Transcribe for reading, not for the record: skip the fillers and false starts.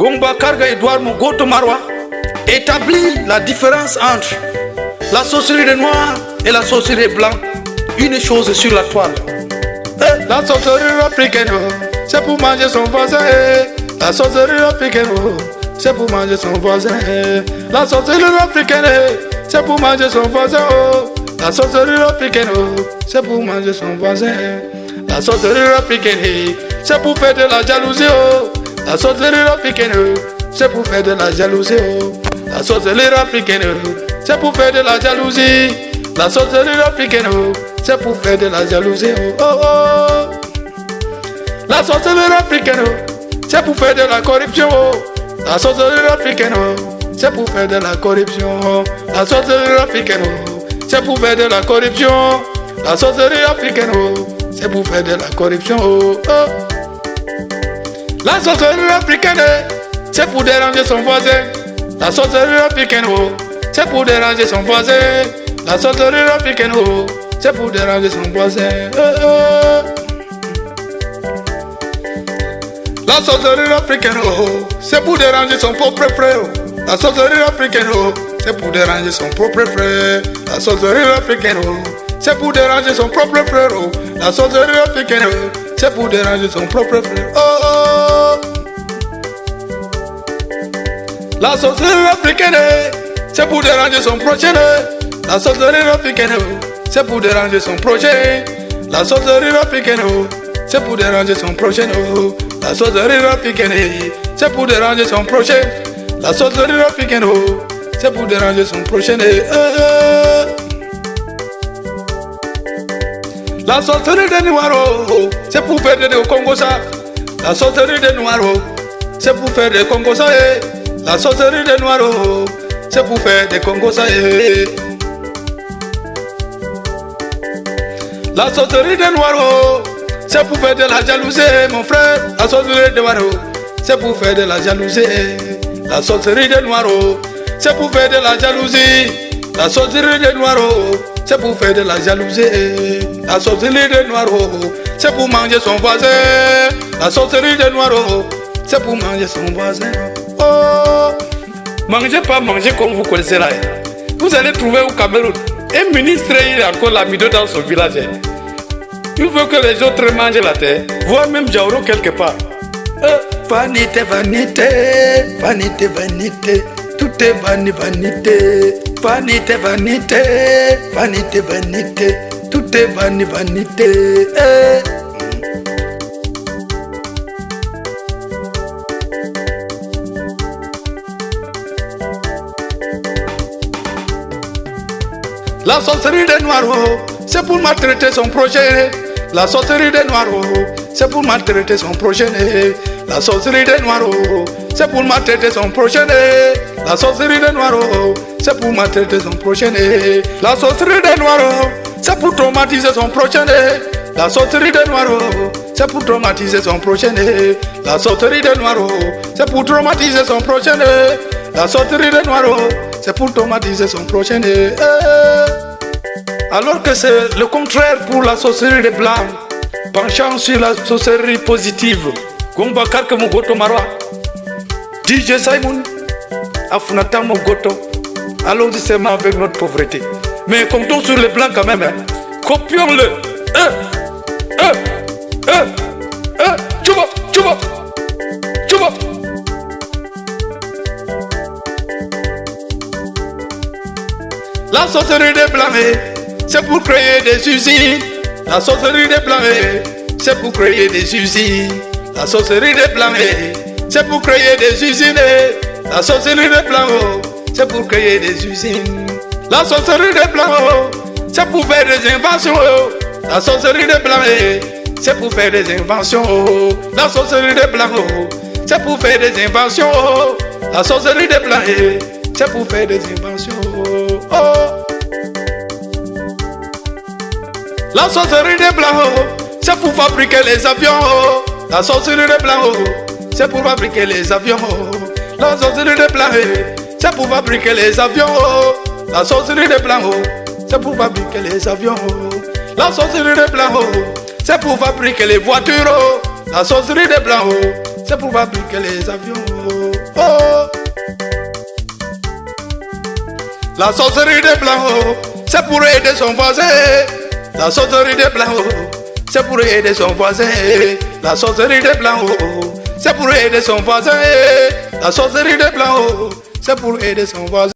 Gomba Karga Edouard Mogoto Marwa établit la différence entre la sorcellerie des noirs et la sorcellerie des blancs. Une chose sur la toile. La sorcellerie africaine, c'est pour manger son voisin. La sorcellerie africaine, c'est pour manger son voisin. La sorcellerie africaine, c'est pour manger son voisin. La sorcellerie africaine, c'est pour manger son voisin. La sorcellerie africaine, c'est pour faire de la jalousie. La sorcellerie africaine, c'est pour faire de la jalousie. La sorcellerie africaine, c'est pour faire de la jalousie. La sorcellerie africaine, c'est pour faire de la jalousie. Oh, oh. La sorcellerie africaine, c'est pour faire de la corruption. La sorcellerie africaine, c'est pour faire de la corruption. La sorcellerie africaine, c'est pour faire de la corruption. La sorcellerie africaine, c'est pour faire de la corruption. Oh, oh. La sorcellerie africaine, c'est pour déranger son voisin. La sorcellerie africaine, c'est pour déranger son voisin. La sorcellerie africaine, c'est pour déranger son voisin. La sorcellerie africaine, c'est pour déranger son propre frère. La sorcellerie africaine, c'est pour déranger son propre frère. La sorcellerie africaine, c'est pour déranger son propre frère. La sorcellerie africaine, c'est pour déranger son propre frère. Oh, oh. La sorcellerie africaine, c'est pour déranger son prochain. La sorcellerie africaine, c'est pour déranger son prochain. La sorcellerie africaine, c'est pour déranger son prochain. La sorcellerie africaine, c'est pour déranger son prochain. La sorcellerie africaine, c'est pour déranger son prochain. La sorcellerie des noirs, c'est pour faire des Congosa. La sorcellerie des noirs, c'est pour faire des Congosa. La sorcellerie des noirs, c'est pour faire des Congosa. La sorcellerie des noirs, c'est pour faire de la jalousie, mon frère. La sorcellerie des noirs, c'est pour faire de la jalousie. La sorcellerie des noirs, c'est pour faire de la jalousie. La sorcellerie des noirs, c'est pour faire de la jalousie. La sorcellerie des noirs, c'est pour manger son voisin. La sorcellerie des noirs, c'est pour manger son voisin. Oh, mangez pas, mangez comme vous connaissez là. Vous allez trouver au Cameroun un ministre, il a encore l'amido dans son village. Il veut que les autres mangent la terre, voire même Jauro quelque part. Vanité, vanité, vanité, vanité, tout est vanité. Vanité, vanité, vanité, vanité, tout est vanité. La sorcellerie des noirs, c'est pour maltraiter son projet. La sorcellerie des noirs, c'est pour maltraiter son projet. La sorcellerie des noirs, c'est pour maltraiter son projet. La sorcellerie des noirs, c'est pour maltraiter son prochain. La sorcellerie des noirs, c'est pour traumatiser son prochain. La sorcellerie des noirs, c'est pour traumatiser son prochain. La sorcellerie des noirs, c'est pour traumatiser son prochain. La sorcellerie des noirs, c'est pour traumatiser son prochain. Alors que c'est le contraire pour la sorcellerie des blancs, penchant sur la sorcellerie positive. Gomba Karga Mogoto Marwa, DJ Simon, Afunata Mogoto. Allons-y seulement avec notre pauvreté. Mais comptons sur les blancs quand même. Hein. Copions-le. Tchouba, tchouba, tchouba. La sorcellerie des blancs, c'est pour créer des usines. La sorcellerie des blancs, c'est pour créer des usines. La sorcellerie des blancs, c'est pour créer des usines. La sorcellerie des blancs, c'est pour créer des usines. La sorcellerie des blancs, c'est pour faire des inventions. La sorcellerie des blancs, c'est pour faire des inventions. La sorcellerie des blancs, c'est pour faire des inventions. La sorcellerie des blancs, c'est pour faire des inventions. La sorcellerie des blancs, c'est pour fabriquer les avions. La sorcellerie des blancs, c'est pour fabriquer les avions. La sorcellerie des blancs, c'est pour fabriquer les avions. La sorcellerie des blancs, c'est pour fabriquer les avions. La sorcellerie des blancs, c'est pour fabriquer les voitures. La sorcellerie des blancs, c'est pour fabriquer les avions. Oh. La sorcellerie des blancs, oh, c'est pour aider son voisin. La sorcellerie des blancs, oh, c'est pour aider son voisin. La sorcellerie des blancs, oh, c'est pour aider son voisin. La sorcellerie des blancs, oh, c'est pour aider son voisin.